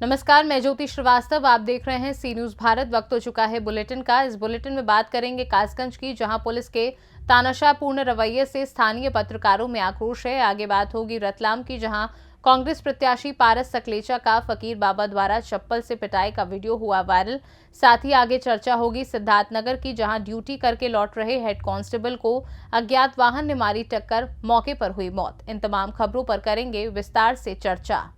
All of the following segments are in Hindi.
नमस्कार, मैं ज्योति श्रीवास्तव। आप देख रहे हैं सी न्यूज भारत। वक्त हो चुका है बुलेटिन का। इस बुलेटिन में बात करेंगे कासगंज की, जहां पुलिस के तानाशाहपूर्ण रवैये से स्थानीय पत्रकारों में आक्रोश है। आगे बात होगी रतलाम की, जहां कांग्रेस प्रत्याशी पारस सकलेचा का फकीर बाबा द्वारा चप्पल से पिटाई का वीडियो हुआ वायरल। साथ ही आगे चर्चा होगी सिद्धार्थनगर की, जहां ड्यूटी करके लौट रहे हेड कांस्टेबल को अज्ञात वाहन ने मारी टक्कर, मौके पर हुई मौत। इन तमाम खबरों पर करेंगे विस्तार से चर्चा।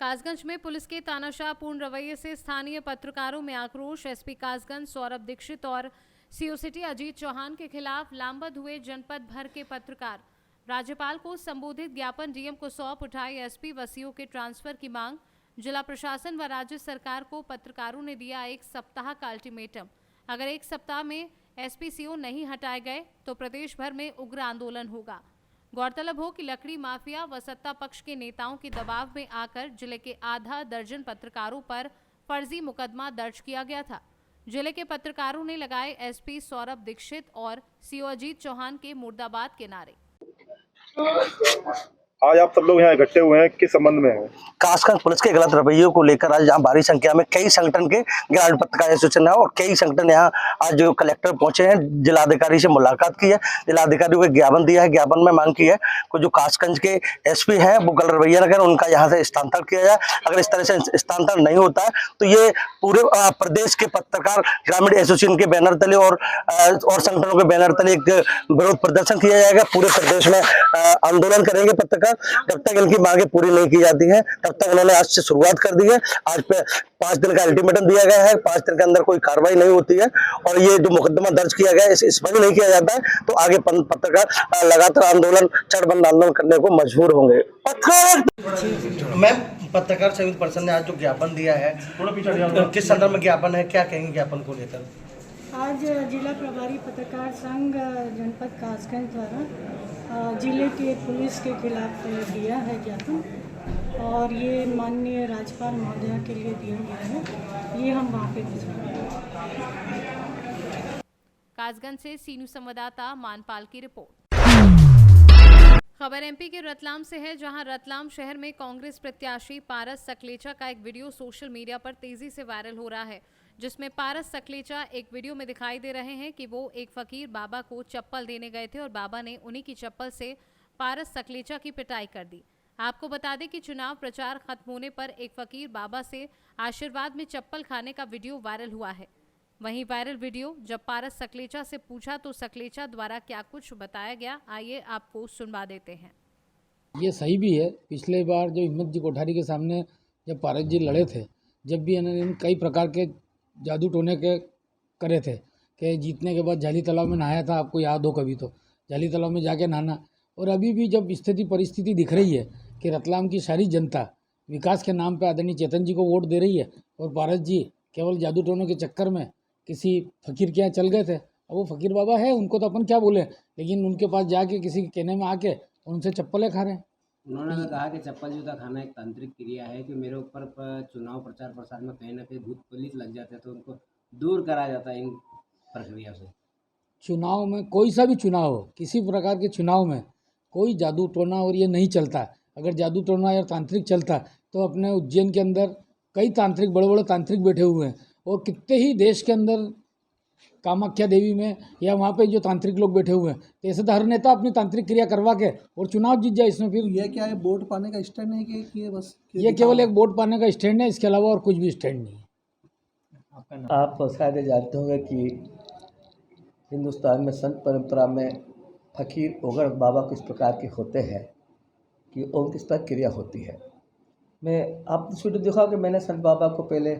कासगंज में पुलिस के तानाशाहपूर्ण रवैये से स्थानीय पत्रकारों में आक्रोश। एसपी कासगंज सौरभ दीक्षित और सीओ सिटी अजीत चौहान के खिलाफ लामबंद हुए जनपद भर के पत्रकार। राज्यपाल को संबोधित ज्ञापन डीएम को सौंप उठाई एसपी व सीओ के ट्रांसफर की मांग। जिला प्रशासन व राज्य सरकार को पत्रकारों ने दिया 1 सप्ताह का अल्टीमेटम। अगर 1 सप्ताह में एसपी सीओ नहीं हटाए गए तो प्रदेश भर में उग्र आंदोलन होगा। गौरतलब हो कि लकड़ी माफिया व सत्ता पक्ष के नेताओं के दबाव में आकर जिले के आधा दर्जन पत्रकारों पर फर्जी मुकदमा दर्ज किया गया था। जिले के पत्रकारों ने लगाए एसपी सौरभ दीक्षित और सीओ अजीत चौहान के मुर्दाबाद के नारे। आज आप सब लोग यहाँ इकट्ठे हुए हैं, किस संबंध में है? कासगंज पुलिस के गलत रवैयों को लेकर आज यहाँ भारी संख्या में कई संगठन के ग्रामीण पत्रकार एसोसिएशन है और कई संगठन यहाँ आज जो कलेक्टर पहुंचे हैं, जिलाधिकारी से मुलाकात की है, जिलाधिकारी को ज्ञापन दिया है। ज्ञापन में मांग की है कि जो कासगंज के एसपी हैं वो गलत रवैया न करें, उनका यहाँ से स्थानांतरण किया जाए। अगर इस तरह से स्थानांतरण नहीं होता है तो ये पूरे प्रदेश के पत्रकार ग्रामीण एसोसिएशन के बैनर तले और संगठनों के बैनर तले एक विरोध प्रदर्शन किया जाएगा। पूरे प्रदेश में आंदोलन करेंगे पत्रकार जब तक इनकी मांगे पूरी नहीं की जाती हैं। तब तक उन्होंने आज से शुरुआत कर दी है। आज पे 5 दिन का अल्टीमेटम दिया गया है। 5 दिन के अंदर कोई कार्रवाई नहीं होती है और ये जो मुकदमा दर्ज किया गया है इस पर नहीं किया जाता है तो आगे पत्रकार लगातार आंदोलन, चढ़बंद आंदोलन करने को मजबूर होंगे। मैम, पत्रकार संयुक्त परिषद ने आज जो ज्ञापन दिया है, किस संदर्भ में ज्ञापन है, क्या कहेंगे ज्ञापन को लेकर? आज जिला प्रभारी पत्रकार संघ जनपद कासगंज द्वारा जिले के पुलिस के खिलाफ दिया है ज्ञापन और ये माननीय राज्यपाल महोदया के लिए दिया गया है। ये हम वहाँ पे भिजवाएंगे। कासगंज से सी न्यूज संवाददाता मानपाल की रिपोर्ट। खबर एमपी के रतलाम से है, जहां रतलाम शहर में कांग्रेस प्रत्याशी पारस सकलेचा का एक वीडियो सोशल मीडिया पर तेजी से वायरल हो रहा है, जिसमें पारस सकलेचा एक वीडियो में दिखाई दे रहे हैं कि वो एक फकीर बाबा को चप्पल देने गए थे और बाबा ने उन्हीं की चप्पल से पारस सकलेचा की पिटाई कर दी। आपको बता दें कि चुनाव प्रचार खत्म होने पर एक फकीर बाबा से आशीर्वाद में चप्पल खाने का वीडियो वायरल हुआ है। वहीं वायरल वीडियो जब पारस सकलेचा से पूछा तो सकलेचा द्वारा क्या कुछ बताया गया, आइए आपको सुनवा देते हैं। ये सही भी है। पिछले बार जो हिम्मत जी कोठारी के सामने जब पारस जी लड़े थे, जब भी इन्होंने कई प्रकार के जादू टोने के करे थे कि जीतने के बाद जाली तालाब में नहाया था, आपको याद हो कभी, तो जाली तालाब में जाके नहाना। और अभी भी जब स्थिति परिस्थिति दिख रही है कि रतलाम की सारी जनता विकास के नाम पे आदरणीय चेतन जी को वोट दे रही है और पारस जी केवल जादू टोनों के चक्कर में किसी फकीर के यहाँ चल गए थे। अब वो फकीर बाबा है, उनको तो अपन क्या बोले, लेकिन उनके पास जाके किसी के कहने में आके उनसे चप्पलें खा रहे हैं। उन्होंने कहा कि चप्पल जूता खाना एक तांत्रिक क्रिया है कि मेरे ऊपर चुनाव प्रचार प्रसार में कहीं ना कहीं भूत पुलिस लग जाते हैं तो उनको दूर करा जाता है इन प्रक्रिया से। चुनाव में कोई सा भी चुनाव हो, किसी प्रकार के चुनाव में कोई जादू टोना और ये नहीं चलता। अगर जादू टोना या तांत्रिक चलता तो अपने उज्जैन के अंदर कई तांत्रिक, बड़े बड़े तांत्रिक बैठे हुए हैं और कितने ही देश के अंदर कामाख्या देवी में या वहाँ पे जो तांत्रिक लोग बैठे हुए हैं, तो ऐसे तो हर नेता अपनी तांत्रिक क्रिया करवा के और चुनाव जीत जाए। इसमें फिर ये क्या है, वोट पाने का स्टैंड है कि ये बस ये केवल एक वोट पाने का स्टैंड है, इसके अलावा और कुछ भी स्टैंड नहीं है। आप शायद जानते होंगे कि हिंदुस्तान में संत परंपरा में फकीर ओगड़ बाबा किस प्रकार के होते हैं कि उनकी इस पर क्रिया होती है। मैं आपने वीडियो देखा कि मैंने संत बाबा को पहले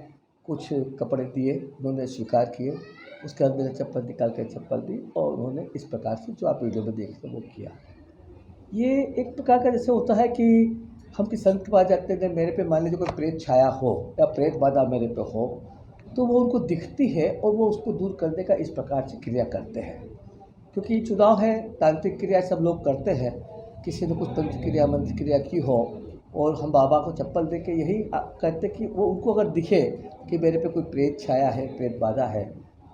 कुछ कपड़े दिए, उन्होंने स्वीकार किए, उसके बाद मैंने चप्पल निकाल कर चप्पल दी और उन्होंने इस प्रकार से जो आप वीडियो में देखते वो किया। ये एक प्रकार का जैसे होता है कि हम किसी संत के पास जाते हैं, मेरे पे मान लीजिए कोई प्रेत छाया हो या प्रेत बाधा मेरे पे हो तो वो उनको दिखती है और वो उसको दूर करने का इस प्रकार से क्रिया करते हैं। क्योंकि चुनाव है, तांत्रिक क्रिया सब लोग करते हैं, किसी ने कुछ तंत्र क्रिया मंत्र क्रिया की हो और हम बाबा को चप्पल दे के यही कहते कि वो उनको अगर दिखे कि मेरे पे कोई प्रेत छाया है, प्रेत बाधा है,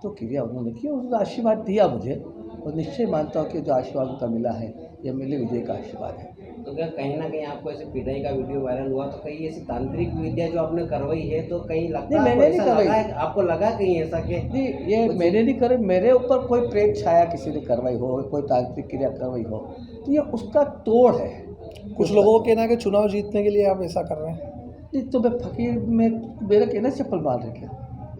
तो क्रिया उन्होंने की और उन्होंने आशीर्वाद दिया मुझे और निश्चय मानता हूँ कि जो आशीर्वाद उनका मिला है यह मेरे विजय का आशीर्वाद है। तो क्या कहीं ना कहीं आपको ऐसे पिटाई का वीडियो वायरल हुआ, तो कहीं ऐसी तांत्रिक विद्या जो आपने करवाई है, तो कहीं लगता नहीं, है मैंने नहीं करवाई। आपको लगा कहीं ऐसा कि नहीं, ये मैंने नहीं करे, मेरे ऊपर कोई प्रेत छाया किसी ने करवाई हो, कोई तांत्रिक क्रिया करवाई हो, तो ये उसका तोड़ है। कुछ लोगों के कहना है कि चुनाव जीतने के लिए आप ऐसा कर रहे हैं। नहीं तो मैं फकीर में मेरा कहना चप्पल मार रहे क्या,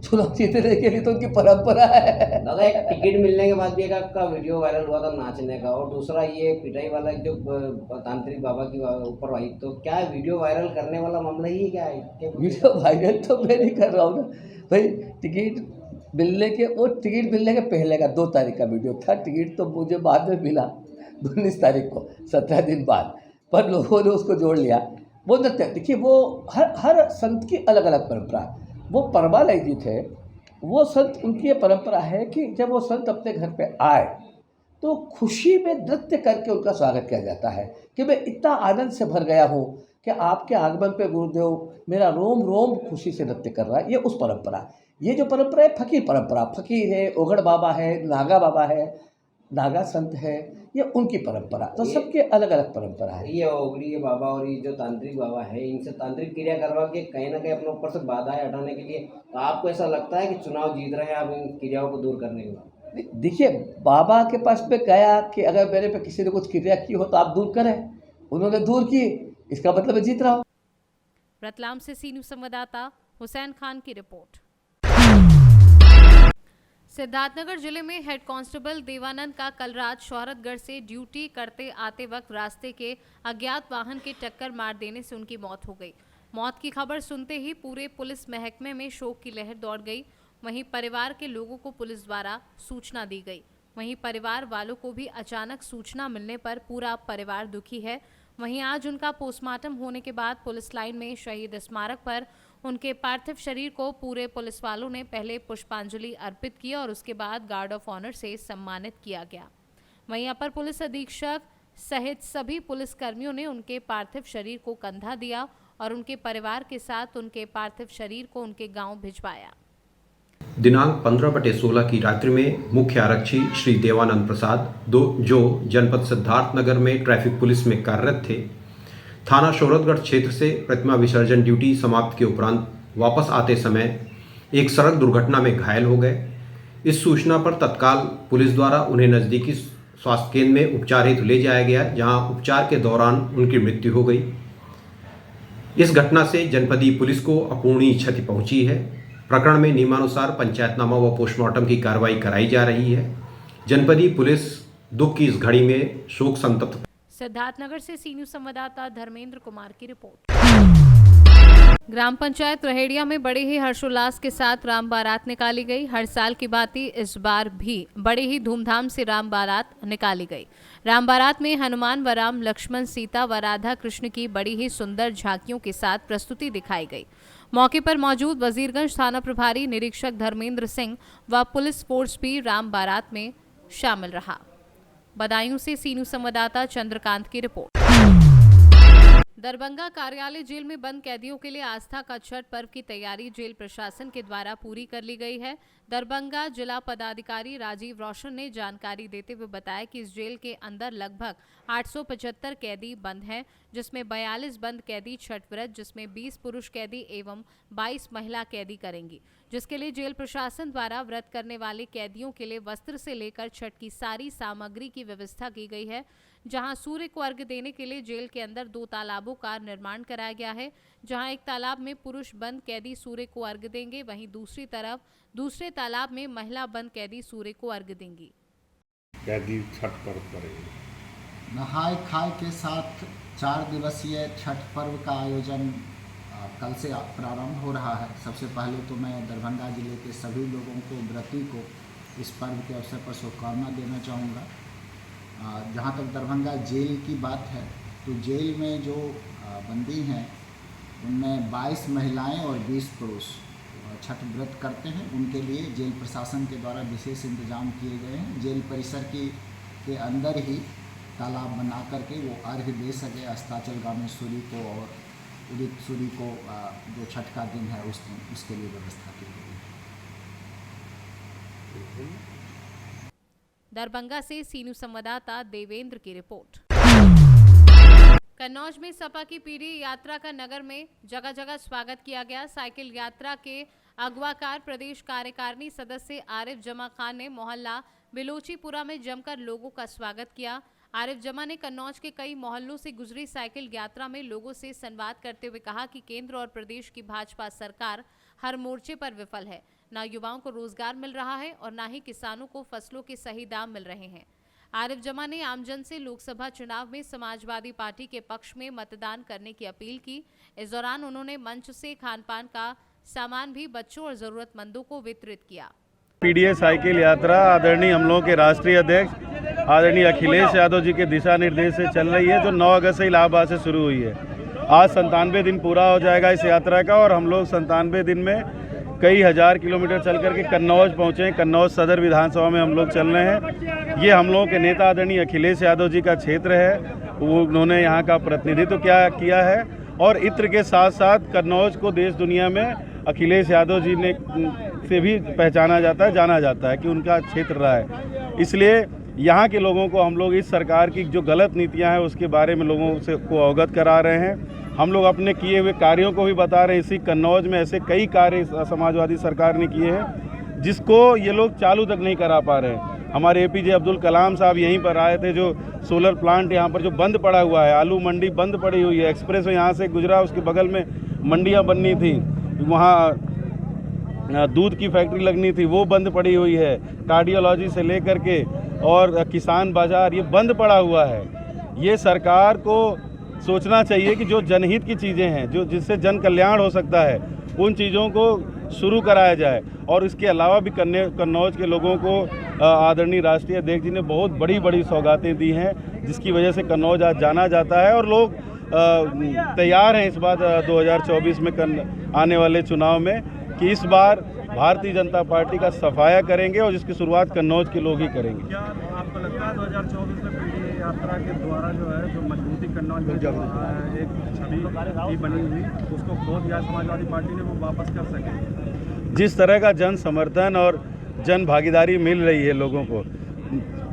चुनाव जीतने के लिए तो उनकी परंपरा है। दादा एक टिकट मिलने के बाद भी एक आपका वीडियो वायरल हुआ था नाचने का, और दूसरा ये पिटाई वाला जो तांत्रिक बाबा की ऊपर आई, तो क्या वीडियो वायरल करने वाला मामला ही क्या है? वीडियो वायरल तो मैं नहीं कर रहा हूँ ना भाई। टिकट मिलने के पहले का 2 तारीख का वीडियो था। टिकट तो मुझे बाद में मिला 19 तारीख को, 17 दिन बाद, पर लोगों ने उसको जोड़ लिया। वो नृत्य देखिए, वो हर संत की अलग अलग परंपरा है। वो परमालय जी थे, वो संत, उनकी ये परंपरा है कि जब वो संत अपने घर पे आए तो खुशी में नृत्य करके उनका स्वागत किया जाता है कि मैं इतना आनंद से भर गया हूँ कि आपके आगमन पे गुरुदेव मेरा रोम रोम खुशी से नृत्य कर रहा है। ये उस परंपरा, ये जो परंपरा है फकीर परंपरा, फकीर है, ओघड़ बाबा है, नागा बाबा है, नागा संत है, ये उनकी परंपरा। तो सबके अलग अलग परंपरा है। ये ओगड़ी बाबा और ये जो तांत्रिक बाबा है, इनसे तांत्रिक क्रिया करवा के कहीं ना कहीं अपने ऊपर से बाधाएं हटाने के लिए, तो आपको ऐसा लगता है कि चुनाव जीत रहे हैं आप इन क्रियाओं को दूर करने के बाद? देखिए, बाबा के पास में गया कि अगर मेरे पे किसी ने कुछ क्रिया की हो तो आप दूर करें, उन्होंने दूर की, इसका मतलब मैं जीत रहा हूँ। रतलाम से सी न्यूज़ संवाददाता हुसैन खान की रिपोर्ट। सिद्धार्थनगर जिले में हेड कांस्टेबल देवानंद का कल रात शोहरतगढ़ से ड्यूटी करते आते वक्त रास्ते के अज्ञात वाहन के टक्कर मार देने से उनकी मौत हो गई। मौत की खबर सुनते ही पूरे पुलिस महकमे में शोक की लहर दौड़ गई। वहीं परिवार के लोगों को पुलिस द्वारा सूचना दी गई। वहीं परिवार वालों को भी अचानक सूचना मिलने पर पूरा परिवार दुखी है। वहीं आज उनका पोस्टमार्टम होने के बाद पुलिस लाइन में शहीद स्मारक पर उनके पार्थिव शरीर को पूरे पुलिस वालों ने पहले पुष्पांजलि अर्पित की और उसके बाद गार्ड ऑफ ऑनर से सम्मानित किया गया। वहीं अपर पुलिस अधीक्षक सहित सभी पुलिस कर्मियों ने उनके पार्थिव शरीर को कंधा दिया और उनके परिवार के साथ उनके पार्थिव शरीर को उनके गांव भिजवाया। दिनांक 15/16 की रात्रि में मुख्य आरक्षी श्री देवानंद प्रसाद जो जनपद सिद्धार्थनगर में ट्रैफिक पुलिस में कार्यरत थे, थाना शोहरतगढ़ क्षेत्र से प्रतिमा विसर्जन ड्यूटी समाप्त के उपरांत वापस आते समय एक सड़क दुर्घटना में घायल हो गए। इस सूचना पर तत्काल पुलिस द्वारा उन्हें नज़दीकी स्वास्थ्य केंद्र में उपचार हेतु ले जाया गया, जहां उपचार के दौरान उनकी मृत्यु हो गई। इस घटना से जनपदीय पुलिस को अपूरणीय क्षति पहुंची है। प्रकरण में नियमानुसार पंचायतनामा व पोस्टमार्टम की कार्रवाई कराई जा रही है। जनपदीय पुलिस दुख की इस घड़ी में शोक संतप्त। सिद्धार्थनगर से सी न्यूज़ संवाददाता धर्मेंद्र कुमार की रिपोर्ट। ग्राम पंचायत रहेड़िया में बड़े ही हर्षोल्लास के साथ राम बारात निकाली गई। हर साल की भांति इस बार भी बड़े ही धूमधाम से राम बारात निकाली गई। राम बारात में हनुमान व राम, लक्ष्मण, सीता व राधा कृष्ण की बड़ी ही सुंदर झांकियों के साथ प्रस्तुति दिखाई गई। मौके पर मौजूद वजीरगंज थाना प्रभारी निरीक्षक धर्मेंद्र सिंह व पुलिस फोर्स भी राम बारात में शामिल रहा। बदायूं से सी न्यूज़ संवाददाता चंद्रकांत की रिपोर्ट। दरभंगा कार्यालय जेल में बंद कैदियों के लिए आस्था का छठ पर्व की तैयारी जेल प्रशासन के द्वारा पूरी कर ली गई है। दरभंगा जिला पदाधिकारी राजीव रोशन ने जानकारी देते हुए बताया कि इस जेल के अंदर लगभग 875 कैदी बंद हैं, जिसमें 42 बंद कैदी छठ व्रत, जिसमें 20 पुरुष कैदी एवं 22 महिला कैदी करेंगी, जिसके लिए जेल प्रशासन द्वारा व्रत करने वाले कैदियों के लिए वस्त्र से लेकर छठ की सारी सामग्री की व्यवस्था की गई है। जहां सूर्य को अर्घ्य देने के लिए जेल के अंदर 2 तालाबों का निर्माण कराया गया है, जहां एक तालाब में पुरुष बंद कैदी सूर्य को अर्घ्य देंगे, वहीं दूसरी तरफ दूसरे तालाब में महिला बंद कैदी सूर्य को अर्घ्य देंगी। कैदी छठ पर्व करेंगे। नहाय खाए के साथ 4 दिवसीय छठ पर्व का आयोजन कल से प्रारंभ हो रहा है। सबसे पहले तो मैं दरभंगा जिले के सभी लोगों को, व्रती को इस पर्व के अवसर पर शुभकामना देना चाहूँगा। जहाँ तक दरभंगा जेल की बात है, तो जेल में जो बंदी हैं उनमें 22 महिलाएं और 20 पुरुष छठ व्रत करते हैं। उनके लिए जेल प्रशासन के द्वारा विशेष इंतजाम किए गए हैं। जेल परिसर के अंदर ही तालाब बना करके वो अर्घ्य दे सके अस्ताचलगामी सूर्य को और उदित सूर्य को, जो छठ का दिन है उस दिन, उसके लिए व्यवस्था की गई है। दरभंगा से सी न्यूज़ संवाददाता देवेंद्र की रिपोर्ट। कन्नौज में सपा की पीढ़ी यात्रा का नगर में जगह जगह स्वागत किया गया। साइकिल यात्रा के अगवाकार प्रदेश कार्यकारिणी सदस्य आरिफ जमा खान ने मोहल्ला बिलोचीपुरा में जमकर लोगों का स्वागत किया। आरिफ जमा ने कन्नौज के कई मोहल्लों से गुजरी साइकिल यात्रा में लोगों से संवाद करते हुए कहा कि केंद्र और प्रदेश की भाजपा सरकार हर मोर्चे पर विफल है। न युवाओं को रोजगार मिल रहा है और न ही किसानों को फसलों के सही दाम मिल रहे हैं। आरिफ जमा ने आमजन से लोकसभा चुनाव में समाजवादी पार्टी के पक्ष में मतदान करने की अपील की। इस दौरान उन्होंने मंच से खान पान का सामान भी बच्चों और जरूरतमंदों को वितरित किया। पीडीए साइकिल यात्रा आदरणीय हम लोगों के राष्ट्रीय अध्यक्ष आदरणीय अखिलेश यादव जी के दिशा निर्देश से चल रही है, जो 9 अगस्त से इलाहाबाद से शुरू हुई है। आज 97 दिन पूरा हो जाएगा इस यात्रा का और हम लोग 97 दिन में कई हज़ार किलोमीटर चल करके कन्नौज पहुँचे हैं। कन्नौज सदर विधानसभा में हम लोग चल रहे हैं। ये हम लोगों के नेता आदरणीय अखिलेश यादव जी का क्षेत्र है, उन्होंने यहाँ का प्रतिनिधित्व किया है और इत्र के साथ साथ कन्नौज को देश दुनिया में अखिलेश यादव जी ने से भी पहचाना जाता है, जाना जाता है कि उनका क्षेत्र रहा है। इसलिए यहाँ के लोगों को हम लोग इस सरकार की जो गलत नीतियाँ हैं उसके बारे में लोगों से को अवगत करा रहे हैं। हम लोग अपने किए हुए कार्यों को भी बता रहे हैं। इसी कन्नौज में ऐसे कई कार्य समाजवादी सरकार ने किए हैं जिसको ये लोग चालू तक नहीं करा पा रहे हैं। हमारे APJ अब्दुल कलाम साहब यहीं पर आए थे, जो सोलर प्लांट यहाँ पर जो बंद पड़ा हुआ है, आलू मंडी बंद पड़ी हुई है, एक्सप्रेस यहाँ से गुजरा, उसके बगल में मंडियाँ बननी थी, वहाँ दूध की फैक्ट्री लगनी थी, वो बंद पड़ी हुई है। कार्डियोलॉजी से लेकर के और किसान बाजार ये बंद पड़ा हुआ है। ये सरकार को सोचना चाहिए कि जो जनहित की चीज़ें हैं, जो जिससे जन कल्याण हो सकता है, उन चीज़ों को शुरू कराया जाए। और इसके अलावा भी कन्नौज के लोगों को आदरणीय राष्ट्रीय अध्यक्ष जी ने बहुत बड़ी बड़ी सौगातें दी हैं, जिसकी वजह से कन्नौज आज जाना जाता है और लोग तैयार हैं इस बार 2024 में आने वाले चुनाव में कि इस बार भारतीय जनता पार्टी का सफाया करेंगे और जिसकी शुरुआत कन्नौज के लोग ही करेंगे। क्या आपको लगता है 2024 में पीडीए यात्रा के द्वारा जो है जो मजबूती कन्नौज में एक छवि बनी हुई उसको खो दिया समाजवादी पार्टी ने, वो वापस कर सके? जिस तरह का जन समर्थन और जन भागीदारी मिल रही है लोगों को,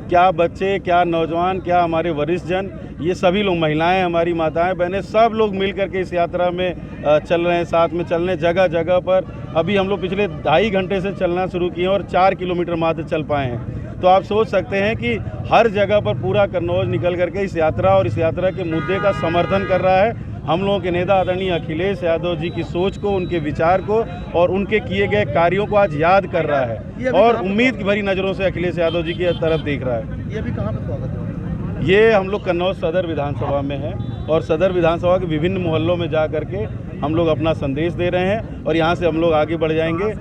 क्या बच्चे, क्या नौजवान, क्या हमारे वरिष्ठ जन, ये सभी लोग, महिलाएं, हमारी माताएं, बहनें, सब लोग मिल करके इस यात्रा में चल रहे हैं, साथ में चल रहे हैं। जगह जगह पर अभी हम लोग पिछले 2.5 घंटे से चलना शुरू किए और 4 किलोमीटर मात्र चल पाए हैं। तो आप सोच सकते हैं कि हर जगह पर पूरा कन्नौज निकल करके इस यात्रा और इस यात्रा के मुद्दे का समर्थन कर रहा है। हम लोगों के नेता आदरणीय अखिलेश यादव जी की सोच को, उनके विचार को और उनके किए गए कार्यों को आज याद कर रहा है और उम्मीद की भरी नज़रों से अखिलेश यादव जी की तरफ देख रहा है। ये भी कहाँ पर स्वागत है? ये हम लोग कन्नौज सदर विधानसभा में है और सदर विधानसभा के विभिन्न मोहल्लों में जा करके हम लोग अपना संदेश दे रहे हैं और यहाँ से हम लोग आगे बढ़ जाएंगे।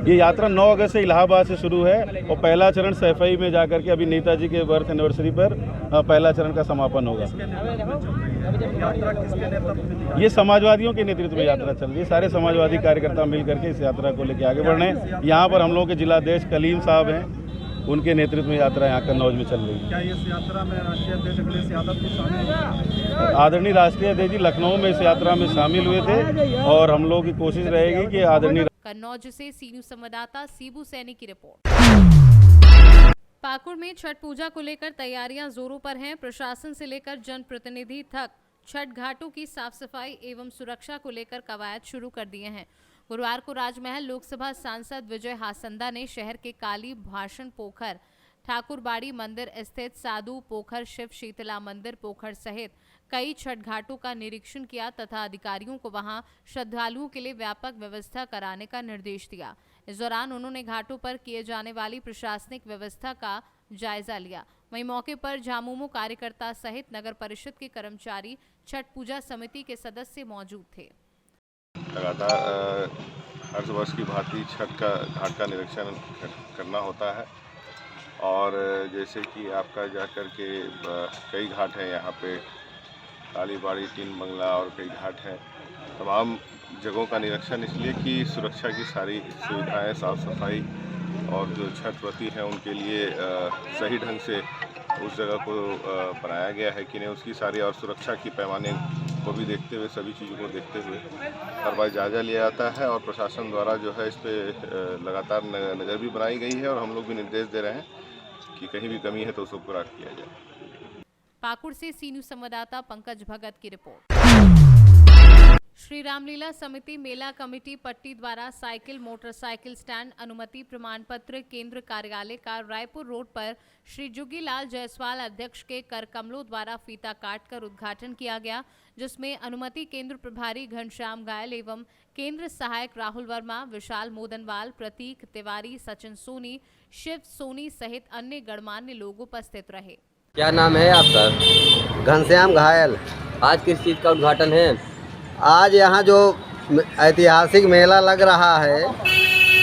ये यात्रा 9 अगस्त से इलाहाबाद से शुरू है और पहला चरण सैफई में जाकर के अभी नेताजी के बर्थ एनिवर्सरी पर पहला चरण का समापन होगा। ये समाजवादियों के नेतृत्व में यात्रा चल रही है। सारे समाजवादी कार्यकर्ता मिल करके इस यात्रा को लेकर आगे बढ़ रहे हैं। यहाँ पर हम लोगों के जिलाध्यक्ष कलीम साहब हैं, उनके नेतृत्व में यात्रा यहाँ कन्नौज में चल रही है। क्या इस यात्रा में राष्ट्रीय अध्यक्ष अखिलेश यादव भी शामिल हुए? आदरणीय राष्ट्रीय अध्यक्ष जी लखनऊ में इस यात्रा में शामिल हुए थे और हम लोगों की कोशिश रहेगी कि आदरणीय। कन्नौज से सी न्यूज संवाददाता सीबू सैनी की रिपोर्ट। पाकुड़ में छठ पूजा को लेकर तैयारियां जोरों पर हैं। प्रशासन से लेकर जनप्रतिनिधि तक छठ घाटों की साफ सफाई एवं सुरक्षा को लेकर कवायद शुरू कर दिए हैं। गुरुवार को राजमहल लोकसभा सांसद विजय हासंदा ने शहर के काली भाषण पोखर, ठाकुरबाड़ी मंदिर स्थित साधु पोखर, शिव शीतला मंदिर पोखर सहित कई छठ घाटों का निरीक्षण किया तथा अधिकारियों को वहां श्रद्धालुओं के लिए व्यापक व्यवस्था कराने का निर्देश दिया। इस दौरान उन्होंने घाटों पर किए जाने वाली प्रशासनिक व्यवस्था का जायजा लिया। वहीं मौके पर झामुमो कार्यकर्ता सहित नगर परिषद के कर्मचारी, छठ पूजा समिति के सदस्य मौजूद थे। लगातार हर वर्ष की भांति छठ का घाट का निरीक्षण करना होता है और जैसे कि आपका जाकर के कई घाट हैं, यहाँ पे कालीबाड़ी, तीन बंगला और कई घाट हैं। तमाम जगहों का निरीक्षण इसलिए कि सुरक्षा की सारी सुविधाएं, साफ सफाई और जो छठ व्रती हैं उनके लिए सही ढंग से उस जगह को बनाया गया है कि नहीं, उसकी सारी और सुरक्षा की पैमाने को भी देखते हुए, सभी चीज़ों को देखते हुए हर बार जायजा लिया जाता है और प्रशासन द्वारा जो है इस पर लगातार नज़र भी बनाई गई है और हम लोग भी निर्देश दे रहे हैं कि कहीं भी कमी है तो उसको पूरा किया जाए। पाकुड़ से सी न्यूज संवाददाता पंकज भगत की रिपोर्ट। श्री रामलीला समिति मेला कमेटी पट्टी द्वारा साइकिल मोटरसाइकिल स्टैंड अनुमति प्रमाण पत्र केंद्र कार्यालय का रायपुर रोड पर श्री जुग्गीलाल जायसवाल अध्यक्ष के कर कमलों द्वारा फीता काटकर उद्घाटन किया गया, जिसमें अनुमति केंद्र प्रभारी घनश्याम घायल एवं केंद्र सहायक राहुल वर्मा, विशाल मोदनवाल, प्रतीक तिवारी, सचिन सोनी, शिव सोनी सहित अन्य गणमान्य लोग उपस्थित रहे। क्या नाम है आपका? घनश्याम घायल। आज किस चीज़ का उद्घाटन है? आज यहाँ जो ऐतिहासिक मेला लग रहा है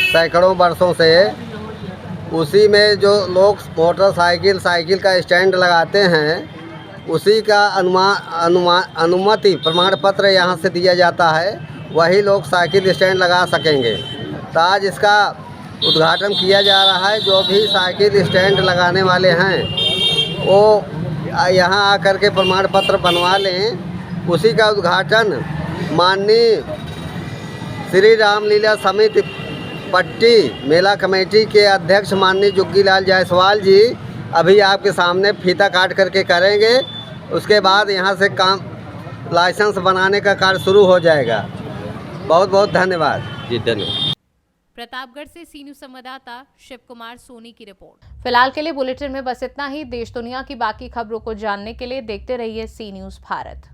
सैकड़ों वर्षों से, उसी में जो लोग मोटरसाइकिल साइकिल का स्टैंड लगाते हैं, उसी का अनुमति प्रमाण पत्र यहाँ से दिया जाता है, वही लोग साइकिल स्टैंड लगा सकेंगे। तो आज इसका उद्घाटन किया जा रहा है। जो भी साइकिल स्टैंड लगाने वाले हैं वो यहाँ आकर के प्रमाण पत्र बनवा लें। उसी का उद्घाटन माननीय श्री रामलीला समिति पट्टी मेला कमेटी के अध्यक्ष माननीय जुग्गीलाल जायसवाल जी अभी आपके सामने फीता काट करके करेंगे। उसके बाद यहाँ से काम लाइसेंस बनाने का कार्य शुरू हो जाएगा। बहुत बहुत धन्यवाद जी, धन्यवाद। प्रतापगढ़ से सी न्यूज संवाददाता शिव कुमार सोनी की रिपोर्ट। फिलहाल के लिए बुलेटिन में बस इतना ही। देश दुनिया की बाकी खबरों को जानने के लिए देखते रहिए सी न्यूज भारत।